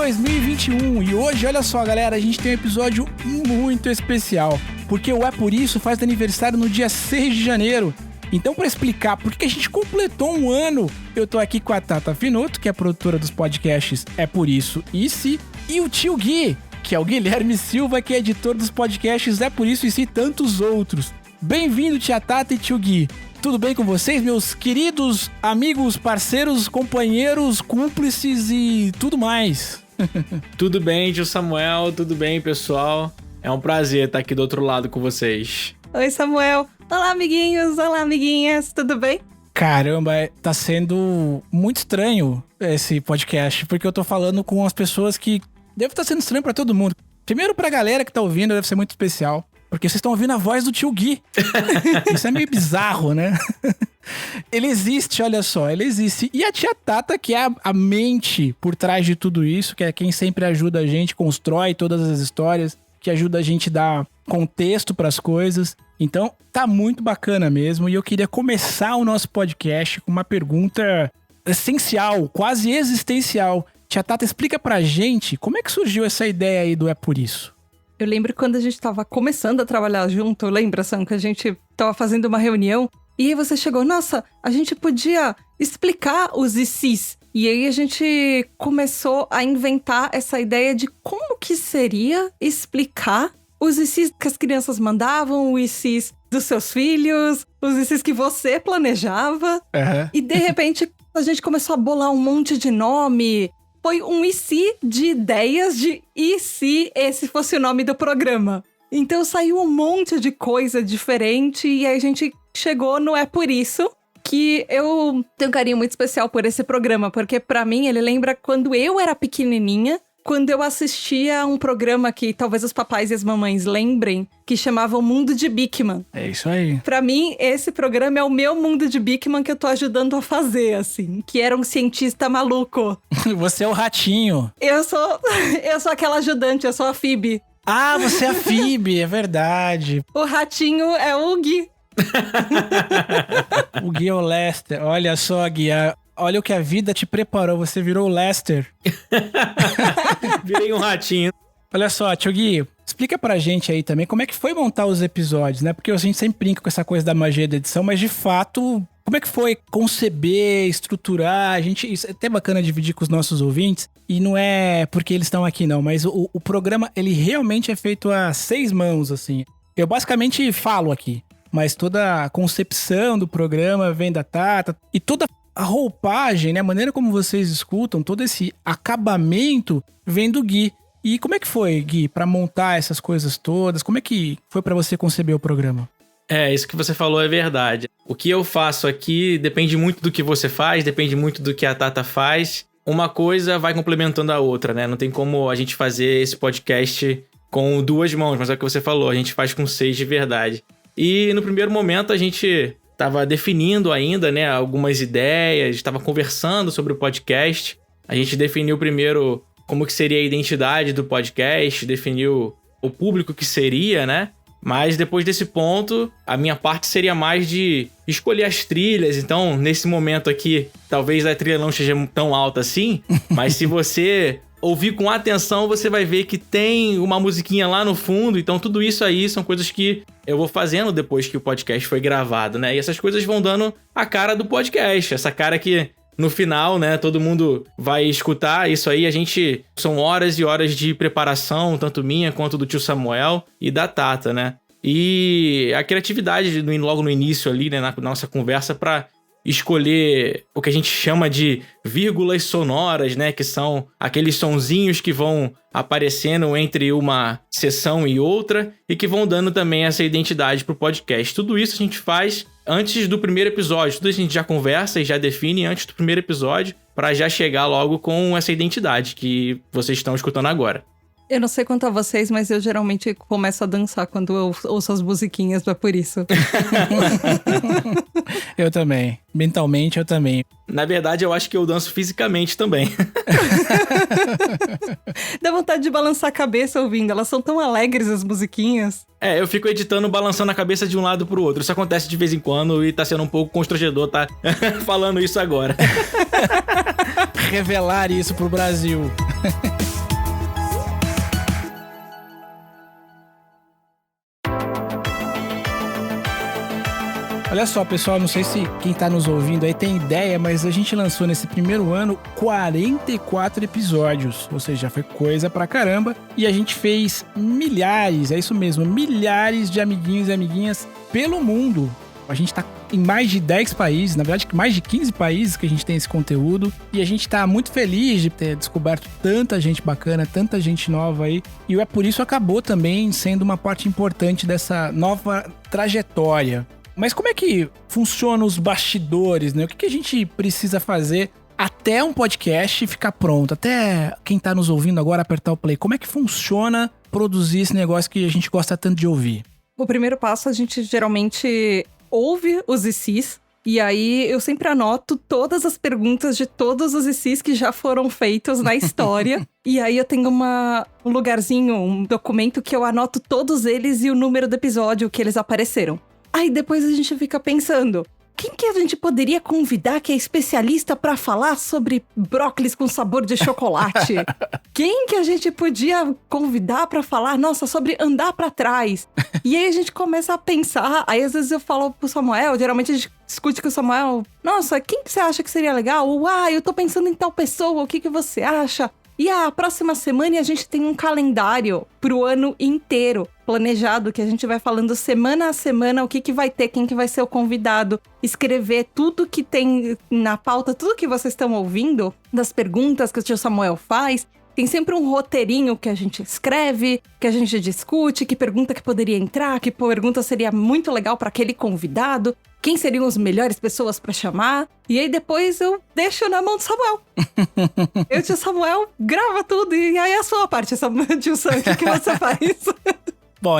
2021 e hoje, olha só galera, a gente tem um episódio muito especial, porque o É Por Isso faz aniversário no dia 6 de janeiro. Então, para explicar por que a gente completou um ano, eu tô aqui com a Tata Finoto, que é a produtora dos podcasts É Por Isso e Se, e o tio Gui, que é o Guilherme Silva, que é editor dos podcasts É Por Isso e Se e tantos outros. Bem-vindo, tia Tata e tio Gui. Tudo bem com vocês, meus queridos amigos, parceiros, companheiros, cúmplices e tudo mais? Tudo bem, tio Samuel, tudo bem, pessoal? É um prazer estar aqui do outro lado com vocês. Oi, Samuel. Olá, amiguinhos. Olá, amiguinhas. Tudo bem? Caramba, tá sendo muito estranho esse podcast, porque eu tô falando com as pessoas que deve estar sendo estranho pra todo mundo. Primeiro pra galera que tá ouvindo, deve ser muito especial, porque vocês estão ouvindo a voz do tio Gui. Isso é meio bizarro, né? Ele existe, olha só, ele existe. E a tia Tata, que é a mente por trás de tudo isso, que é quem sempre ajuda a gente, constrói todas as histórias, que ajuda a gente a dar contexto pras coisas. Então, tá muito bacana mesmo. E eu queria começar o nosso podcast com uma pergunta essencial, quase existencial. Tia Tata, explica pra gente como é que surgiu essa ideia aí do É Por Isso. Eu lembro quando a gente tava começando a trabalhar junto, lembra, Sam, que a gente tava fazendo uma reunião e aí você chegou, nossa, a gente podia explicar os ICs. E aí a gente começou a inventar essa ideia de como que seria explicar os ICs que as crianças mandavam, os ICs dos seus filhos, os ICs que você planejava. Uhum. E de repente a gente começou a bolar um monte de nome. Foi um IC de ideias de e se esse fosse o nome do programa. Então saiu um monte de coisa diferente e aí a gente chegou no É Por Isso, que eu tenho um carinho muito especial por esse programa, porque pra mim ele lembra quando eu era pequenininha, quando eu assistia um programa que talvez os papais e as mamães lembrem, que chamava O Mundo de Bikman. É isso aí. Pra mim, esse programa é o meu mundo de Bikman que eu tô ajudando a fazer, assim. Que era um cientista maluco. Você é o ratinho. Eu sou aquela ajudante, eu sou a Phoebe. Ah, você é a Phoebe, é verdade. O ratinho é o Gui. O Gui é o Lester. Olha só, Gui, olha o que a vida te preparou. Você virou o Lester. Virei um ratinho. Olha só, tio Gui, explica pra gente aí também como é que foi montar os episódios, né? Porque a gente sempre brinca com essa coisa da magia da edição, mas de fato, como é que foi conceber, estruturar? Isso é até bacana dividir com os nossos ouvintes. E não é porque eles estão aqui, não, mas o programa, ele realmente é feito a 6 mãos, assim. Eu basicamente falo aqui, mas toda a concepção do programa vem da Tata e toda a roupagem, né, a maneira como vocês escutam, todo esse acabamento vem do Gui. E como é que foi, Gui, pra montar essas coisas todas? Como é que foi pra você conceber o programa? Isso que você falou é verdade. O que eu faço aqui depende muito do que você faz, depende muito do que a Tata faz. Uma coisa vai complementando a outra, né? Não tem como a gente fazer esse podcast com 2 mãos, mas é o que você falou, a gente faz com 6 de verdade. E no primeiro momento a gente estava definindo ainda, né, algumas ideias, estava conversando sobre o podcast. A gente definiu primeiro como que seria a identidade do podcast, definiu o público que seria, né? Mas depois desse ponto, a minha parte seria mais de escolher as trilhas. Então, nesse momento aqui, talvez a trilha não esteja tão alta assim, mas se você ouvir com atenção, você vai ver que tem uma musiquinha lá no fundo. Então, tudo isso aí são coisas que eu vou fazendo depois que o podcast foi gravado, né? E essas coisas vão dando a cara do podcast. Essa cara que, no final, né, todo mundo vai escutar. Isso aí, são horas e horas de preparação, tanto minha quanto do tio Samuel e da Tata, né? E a criatividade logo no início ali, né, na nossa conversa, para escolher o que a gente chama de vírgulas sonoras, né? Que são aqueles sonzinhos que vão aparecendo entre uma sessão e outra e que vão dando também essa identidade pro podcast. Tudo isso a gente faz antes do primeiro episódio. Tudo isso a gente já conversa e já define antes do primeiro episódio para já chegar logo com essa identidade que vocês estão escutando agora. Eu não sei quanto a vocês, mas eu geralmente começo a dançar quando eu ouço as musiquinhas, é por isso. Eu também. Mentalmente, eu também. Na verdade, eu acho que eu danço fisicamente também. Dá vontade de balançar a cabeça ouvindo. Elas são tão alegres, as musiquinhas. Eu fico editando, balançando a cabeça de um lado pro outro. Isso acontece de vez em quando e tá sendo um pouco constrangedor, tá? Falando isso agora. Revelar isso pro Brasil. Olha só, pessoal, não sei se quem tá nos ouvindo aí tem ideia, mas a gente lançou nesse primeiro ano 44 episódios, ou seja, foi coisa pra caramba. E a gente fez milhares, é isso mesmo, milhares de amiguinhos e amiguinhas pelo mundo. A gente tá em mais de 10 países, na verdade mais de 15 países que a gente tem esse conteúdo. E a gente tá muito feliz de ter descoberto tanta gente bacana, tanta gente nova aí. E é por isso acabou também sendo uma parte importante dessa nova trajetória. Mas como é que funcionam os bastidores, né? O que a gente precisa fazer até um podcast ficar pronto? Até quem tá nos ouvindo agora apertar o play. Como é que funciona produzir esse negócio que a gente gosta tanto de ouvir? O primeiro passo, a gente geralmente ouve os ICs, e aí eu sempre anoto todas as perguntas de todos os ICs que já foram feitos na história. E aí eu tenho um lugarzinho, um documento que eu anoto todos eles e o número do episódio que eles apareceram. Aí depois a gente fica pensando, quem que a gente poderia convidar que é especialista pra falar sobre brócolis com sabor de chocolate? Quem que a gente podia convidar pra falar, nossa, sobre andar pra trás? E aí a gente começa a pensar, aí às vezes eu falo pro Samuel, geralmente a gente discute com o Samuel, nossa, quem que você acha que seria legal? Ou, eu tô pensando em tal pessoa, o que você acha? E a próxima semana a gente tem um calendário pro ano inteiro planejado, que a gente vai falando semana a semana o que vai ter, quem que vai ser o convidado, escrever tudo que tem na pauta, tudo que vocês estão ouvindo, das perguntas que o tio Samuel faz. Tem sempre um roteirinho que a gente escreve, que a gente discute, que pergunta que poderia entrar, que pergunta seria muito legal para aquele convidado, quem seriam as melhores pessoas para chamar. E aí depois eu deixo na mão do Samuel. Eu, tio Samuel, grava tudo e aí é a sua parte, tio Sam, o que você faz? Bom,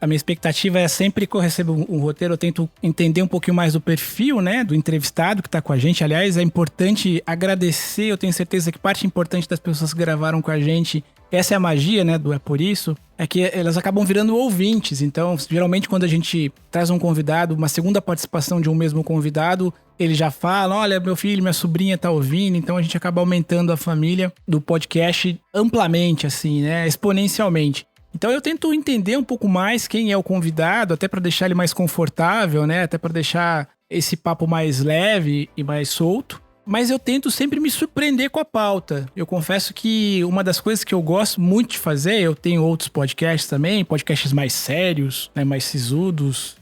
a minha expectativa é sempre que eu recebo um roteiro, eu tento entender um pouquinho mais do perfil, né, do entrevistado que tá com a gente. Aliás, é importante agradecer, eu tenho certeza que parte importante das pessoas que gravaram com a gente, essa é a magia, né, do É Por Isso, é que elas acabam virando ouvintes. Então, geralmente quando a gente traz um convidado, uma segunda participação de um mesmo convidado, ele já fala, olha, meu filho, minha sobrinha tá ouvindo, então a gente acaba aumentando a família do podcast amplamente, assim, né, exponencialmente. Então eu tento entender um pouco mais quem é o convidado, até para deixar ele mais confortável, né? Até para deixar esse papo mais leve e mais solto. Mas eu tento sempre me surpreender com a pauta. Eu confesso que uma das coisas que eu gosto muito de fazer, eu tenho outros podcasts também, podcasts mais sérios, né? Mais sisudos.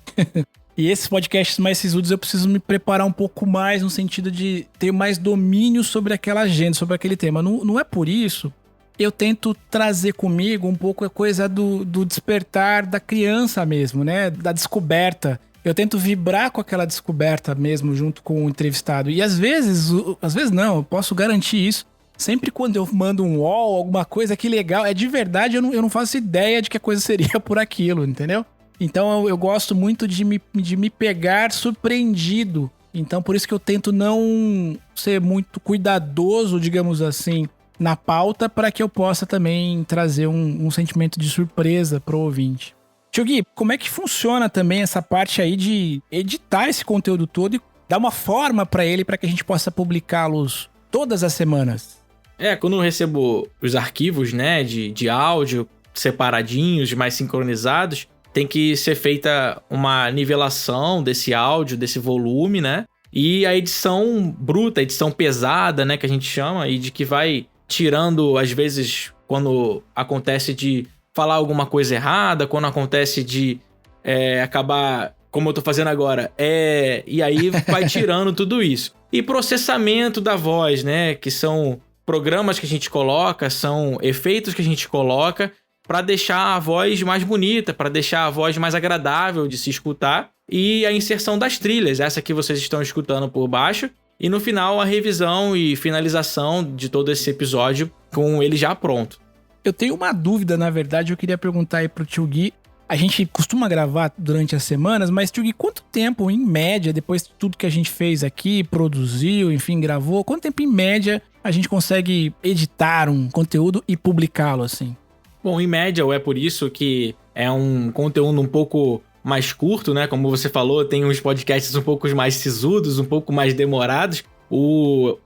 E esses podcasts mais sisudos eu preciso me preparar um pouco mais no sentido de ter mais domínio sobre aquela agenda, sobre aquele tema. Não é por isso. Eu tento trazer comigo um pouco a coisa do despertar da criança mesmo, né? Da descoberta. Eu tento vibrar com aquela descoberta mesmo junto com o entrevistado. E às vezes não, eu posso garantir isso. Sempre quando eu mando um wall, alguma coisa que legal, é de verdade, eu não faço ideia de que a coisa seria por aquilo, entendeu? Então eu gosto muito de me pegar surpreendido. Então por isso que eu tento não ser muito cuidadoso, digamos assim, na pauta, para que eu possa também trazer um sentimento de surpresa pro ouvinte. Tio Gui, como é que funciona também essa parte aí de editar esse conteúdo todo e dar uma forma para ele, para que a gente possa publicá-los todas as semanas? Quando eu recebo os arquivos, né, de áudio separadinhos, mais sincronizados, tem que ser feita uma nivelação desse áudio, desse volume, né? E a edição bruta, a edição pesada, né, que a gente chama, e de que vai tirando, às vezes, quando acontece de falar alguma coisa errada, quando acontece de acabar, como eu tô fazendo agora, e aí vai tirando tudo isso. E processamento da voz, né, que são programas que a gente coloca, são efeitos que a gente coloca para deixar a voz mais bonita, para deixar a voz mais agradável de se escutar. E a inserção das trilhas, essa que vocês estão escutando por baixo. E no final, a revisão e finalização de todo esse episódio com ele já pronto. Eu tenho uma dúvida, na verdade, eu queria perguntar aí pro Tio Gui. A gente costuma gravar durante as semanas, mas, Tio Gui, quanto tempo, em média, depois de tudo que a gente fez aqui, produziu, enfim, gravou, quanto tempo, em média, a gente consegue editar um conteúdo e publicá-lo, assim? Bom, em média, É Por Isso que é um conteúdo um pouco mais curto, né? Como você falou, tem uns podcasts um pouco mais sisudos, um pouco mais demorados.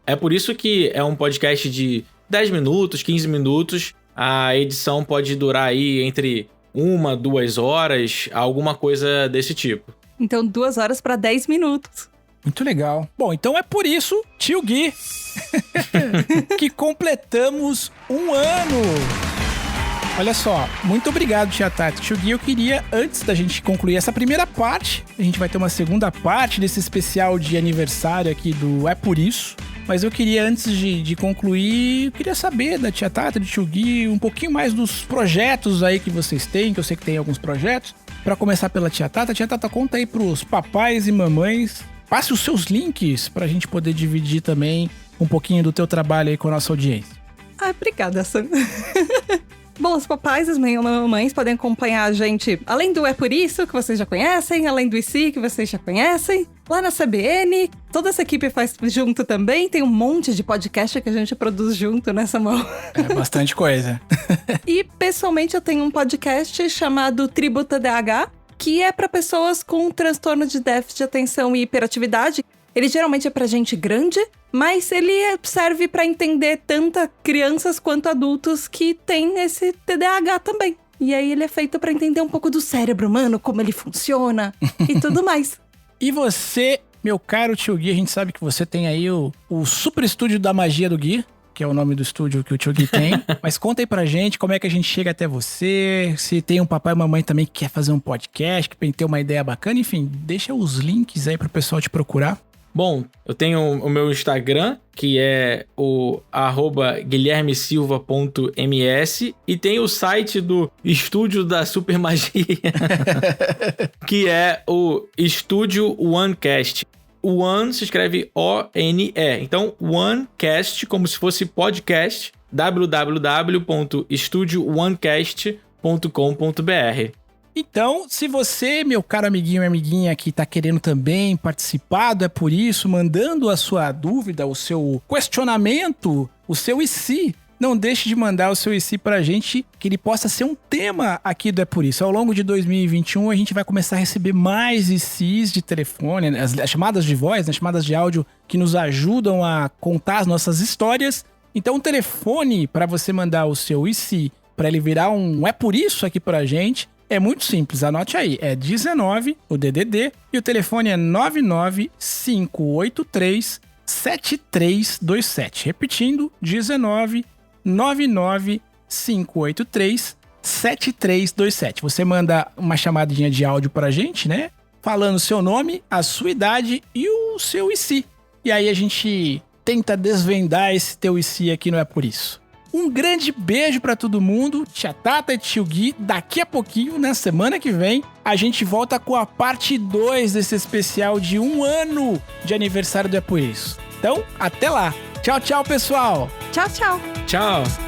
É por isso que é um podcast de 10 minutos, 15 minutos. A edição pode durar aí entre 1, 2 horas, alguma coisa desse tipo. Então 2 horas para 10 minutos. Muito legal. Bom, então é por isso, tio Gui, que completamos 1 ano. Olha só, muito obrigado, tia Tati. Tio Gui, eu queria, antes da gente concluir essa primeira parte, a gente vai ter uma segunda parte desse especial de aniversário aqui do É Por Isso, mas eu queria, antes de concluir, eu queria saber da tia Tati, do tio Gui, um pouquinho mais dos projetos aí que vocês têm, que eu sei que tem alguns projetos. Pra começar pela tia Tata, conta aí pros papais e mamães, passe os seus links pra gente poder dividir também um pouquinho do teu trabalho aí com a nossa audiência. Obrigada, Sam. Bom, os papais e as mamães podem acompanhar a gente, além do É Por Isso, que vocês já conhecem, além do IC, que vocês já conhecem, lá na CBN, toda essa equipe faz junto também, tem um monte de podcast que a gente produz junto nessa mão. É bastante coisa. E, pessoalmente, eu tenho um podcast chamado Tribo TDAH, que é para pessoas com transtorno de déficit de atenção e hiperatividade. Ele geralmente é pra gente grande, mas ele serve pra entender tanto crianças quanto adultos que têm esse TDAH também. E aí ele é feito pra entender um pouco do cérebro humano, como ele funciona e tudo mais. E você, meu caro tio Gui, a gente sabe que você tem aí o super estúdio da magia do Gui, que é o nome do estúdio que o tio Gui tem. Mas conta aí pra gente como é que a gente chega até você, se tem um papai e mamãe também que quer fazer um podcast, que tem ter uma ideia bacana, enfim, deixa os links aí pro pessoal te procurar. Bom, eu tenho o meu Instagram, que é o @guilhermesilva.ms, e tem o site do Estúdio da Super Magia, que é o Estúdio OneCast. O One se escreve O-N-E. Então, OneCast, como se fosse podcast, www.estudioonecast.com.br. Então, se você, meu caro amiguinho e amiguinha, que tá querendo também participar do É Por Isso, mandando a sua dúvida, o seu questionamento, o seu IC, não deixe de mandar o seu IC pra gente, que ele possa ser um tema aqui do É Por Isso. Ao longo de 2021, a gente vai começar a receber mais ICs de telefone, as chamadas de voz, as chamadas de áudio, que nos ajudam a contar as nossas histórias. Então, o telefone para você mandar o seu IC, para ele virar um É Por Isso aqui pra gente, é muito simples, anote aí, é 19, o DDD, e o telefone é 99583-7327. Repetindo, 19 99583-7327. Você manda uma chamadinha de áudio pra gente, né? Falando o seu nome, a sua idade e o seu IC. E aí a gente tenta desvendar esse teu IC aqui, não é por isso. Um grande beijo pra todo mundo, tia Tata e tio Gui. Daqui a pouquinho, na semana que vem, a gente volta com a parte 2 desse especial de 1 ano de aniversário do É Por Isso. Então, até lá. Tchau, tchau, pessoal. Tchau, tchau. Tchau.